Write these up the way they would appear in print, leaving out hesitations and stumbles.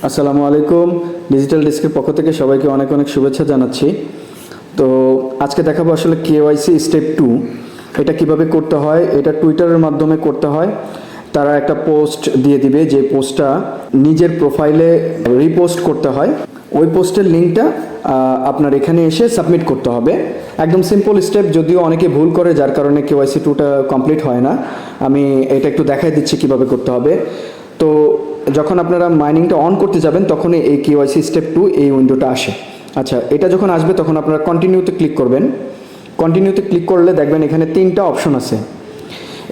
আসসালামু আলাইকুম। ডিজিটাল ডেস্কের পক্ষ থেকে সবাইকে অনেক অনেক শুভেচ্ছা জানাচ্ছি। তো আজকে দেখাবো আসলে KYC স্টেপ 2 এটা কিভাবে করতে হয়। এটা টুইটারের মাধ্যমে করতে হয়। তারা একটা পোস্ট দিয়ে দিবে, যে পোস্টটা নিজের প্রোফাইলে রিপোস্ট করতে হয়। ওই পোস্টের লিঙ্কটা আপনার এখানে এসে সাবমিট করতে হবে। একদম সিম্পল স্টেপ, যদিও অনেকে ভুল করে, যার কারণে KYC 2টা কমপ্লিট হয় না। আমি এটা একটু দেখাই দিচ্ছি কিভাবে করতে হবে। তো যখন আপনারা মাইনিংটা অন করতে যাবেন তখনই এই KYC স্টেপ 2 এই উইন্ডোটা আসে। আচ্ছা, এটা যখন আসবে তখন আপনারা কন্টিনিউতে ক্লিক করবেন। কন্টিনিউতে ক্লিক করলে দেখবেন এখানে 3টা অপশন আছে।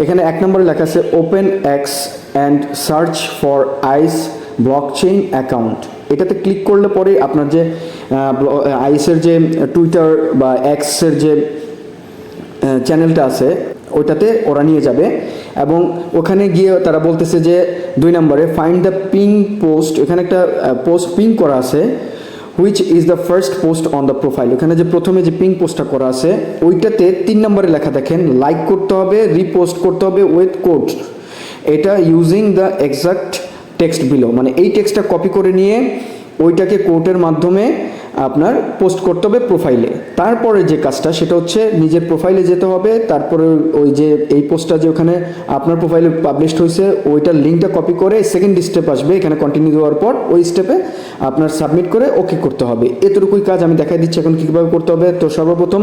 এখানে 1 নম্বরে লেখা আছে open X and search for ice blockchain account. এটাতে ক্লিক করলে পরে আপনার যে আইসের যে টুইটার বা এক্সের যে চ্যানেলটা আছে ওইটাতে ওরা নিয়ে যাবে, এবং ওখানে গিয়ে তারা বলতেছে যে 2 নম্বরে ফাইন্ড দ্য পিং পোস্ট। এখানে একটা পোস্ট পিং করা আছে, which is the first post on the profile. ওখানে যে প্রথমে যে পিং পোস্টটা করা আছে ওইটাতে 3 নম্বরে লেখা দেখেন লাইক করতে হবে, রিপোস্ট করতে হবে উইথ কোড। এটা using the exact text below, মানে এই টেক্সটটা কপি করে নিয়ে ওইটাকে কোডের মাধ্যমে আপনার পোস্ট করতে হবে প্রোফাইলে। তারপরে যে কাজটা সেটা হচ্ছে নিজের প্রোফাইলে যেতে হবে, তারপরে ওই যে এই পোস্টটা যে ওখানে আপনার প্রোফাইলে পাবলিশড হয়েছে ওইটার লিঙ্কটা কপি করে সেকেন্ড স্টেপ আসবে, এখানে কন্টিনিউ দেওয়ার পর ওই স্টেপে আপনার সাবমিট করে ওকে করতে হবে। এতটুকুই কাজ আমি দেখাই দিচ্ছি এখন কীভাবে করতে হবে। তো সর্বপ্রথম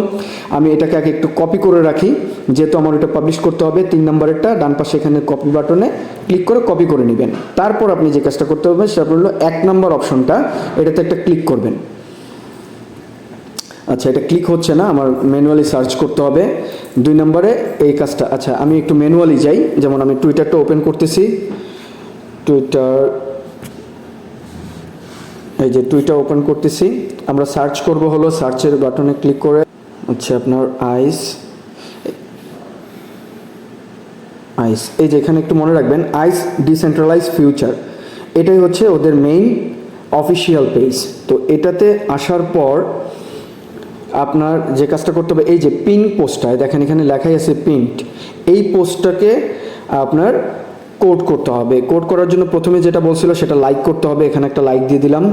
আমি এটাকে আগে একটু কপি করে রাখি, যেহেতু আমার এটা পাবলিশ করতে হবে। 3 নম্বরেরটা ডান পাশে এখানে কপি বাটনে ক্লিক করে কপি করে নেবেন। তারপর আপনি যে কাজটা করতে হবে সেটা হলো 1 নম্বর অপশনটা, এটাতে একটা ক্লিক করবেন। আচ্ছা, এটা ক্লিক হচ্ছে না, আমার ম্যানুয়ালি সার্চ করতে হবে। 2 নম্বরে এই কাজটা। আচ্ছা, আমি একটু ম্যানুয়ালি যাই, যেমন আমি টুইটারটা ওপেন করতেছি। টুইটার, এই যে টুইটার ওপেন করতেছি। আমরা সার্চ করব হলো সার্চের বাটনে ক্লিক করে হচ্ছে আপনার আইস। এই যে এখানে একটু মনে রাখবেন আইস ডিসেন্ট্রালাইজড ফিউচার, এটাই হচ্ছে ওদের মেইন অফিসিয়াল পেজ। তো এটাতে আসার পর আপনার যে কাজটা করতে হবে, এই যে পিন পোস্টটায় দেখেন এখানে লেখাই আছে পিন্ট, এই পোস্টটাকে আপনার কোড করতে হবে। কোড করার জন্য প্রথমে যেটা বলছিল সেটা লাইক করতে হবে, এখানে একটা লাইক দিয়ে দিলাম।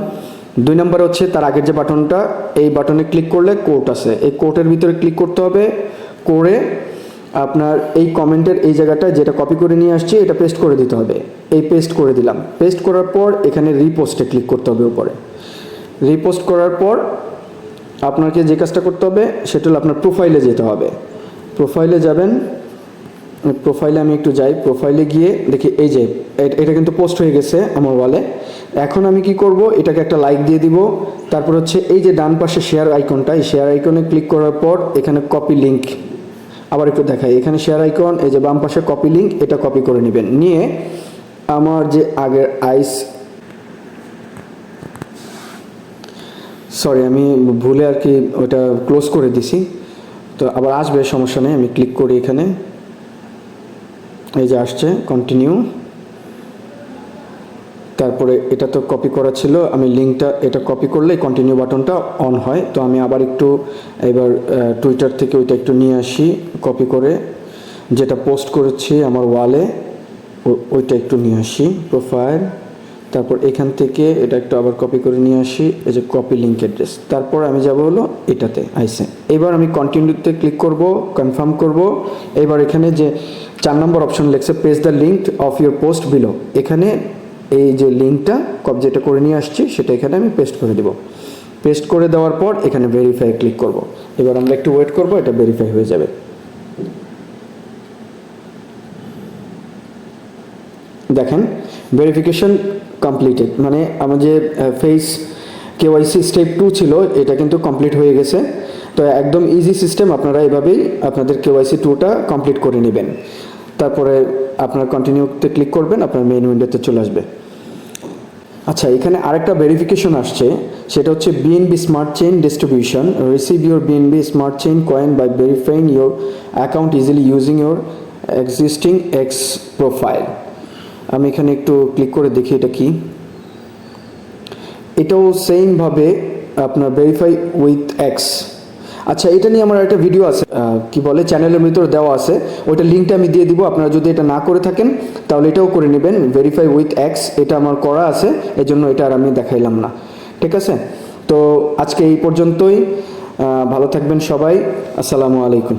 2 নম্বরে হচ্ছে তার আগের যে বাটনটা, এই বাটনে ক্লিক করলে কোড আছে, এই কোডের ভিতরে ক্লিক করতে হবে। করে আপনার এই কমেন্টের এই জায়গাটায় যেটা কপি করে নিয়ে আসছি এটা পেস্ট করে দিতে হবে। এই পেস্ট করে দিলাম। পেস্ট করার পর এখানে রিপোস্টে ক্লিক করতে হবে উপরে। রিপোস্ট করার পর আপনাকে যে কাজটা করতে হবে সেটা হলো আপনার প্রোফাইলে যেতে হবে। প্রোফাইলে যাবেন। প্রোফাইলে আমি একটু যাই। প্রোফাইলে গিয়ে দেখি এই যে এটা কিন্তু পোস্ট হয়ে গেছে আমার ওয়ালে। এখন আমি কি করব, এটাকে একটা লাইক দিয়ে দিব। তারপর হচ্ছে এই যে ডান পাশে শেয়ার আইকনটা, এই শেয়ার আইকনে ক্লিক করার পর এখানে কপি লিঙ্ক, আবার একটু দেখাই, এখানে শেয়ার আইকন, এই যে বাম পাশে কপি লিঙ্ক, এটা কপি করে নেবেন। নিয়ে আমার যে আগের সরি আমি ভুলে আর কি ওটা ক্লোজ করে দিছি, তো আবার আসবে, সমস্যা নেই। আমি ক্লিক করি এখানে, এই যে আসছে কন্টিনিউ। তারপরে এটা তো কপি করা ছিল, আমি লিঙ্কটা এটা কপি করলে কন্টিনিউ বাটনটা অন হয়। তো আমি আবার একটু এবার টুইটার থেকে ওইটা একটু নিয়ে আসি কপি করে, যেটা পোস্ট করেছি আমার ওয়ালে ওইটা একটু নিয়ে আসি প্রোফাইল। তারপর এখান থেকে এটা একটু আবার কপি করে নিয়ে আসি, এই যে কপি লিঙ্ক অ্যাড্রেস। তারপর আমি যাব হলো এটাতে আইসে। এবার আমি কন্টিনিউতে ক্লিক করব, কনফার্ম করব। এবার এখানে যে 4 নম্বর অপশন লেখছে paste the link of your post below, এখানে এই যে লিঙ্কটা যেটা করে নিয়ে আসছি সেটা এখানে আমি পেস্ট করে দেব। পেস্ট করে দেওয়ার পর এখানে ভেরিফাই ক্লিক করব। এবার আমরা একটু ওয়েট করব, এটা ভেরিফাই হয়ে যাবে। দেখেন ভেরিফিকেশন কমপ্লিটেড, মানে আমার যে ফেস KYC স্টেপ 2 ছিল এটা কিন্তু কমপ্লিট হয়ে গেছে। তো একদম ইজি সিস্টেম, আপনারা এভাবেই আপনাদের KYC 2টা কমপ্লিট করে নেবেন। তারপরে আপনার কন্টিনিউতে ক্লিক করবেন, আপনার মেইন উইন্ডোতে চলে আসবে। আচ্ছা, এখানে আরেকটা ভেরিফিকেশন আসছে, সেটা হচ্ছে BNB smart chain distribution. Receive your BNB smart chain coin by verifying your account easily using your existing x profile. আমি এখানে একটু ক্লিক করে দেখি এটা কি। এটাও সেমভাবে আপনার ভেরিফাই উইথ এক্স। আচ্ছা, এটা নিয়ে আমার একটা ভিডিও আছে, কি বলে, চ্যানেলের ভিতর দেওয়া আছে, ওইটা লিঙ্কটা আমি দিয়ে দিব। আপনারা যদি এটা না করে থাকেন তাহলে এটাও করে নেবেন, ভেরিফাই উইথ এক্স, এটা আমার করা আছে, এজন্য এটা আর আমি দেখাইলাম না। ঠিক আছে, তো আজকে এই পর্যন্তই। ভালো থাকবেন সবাই, আসসালামু আলাইকুম।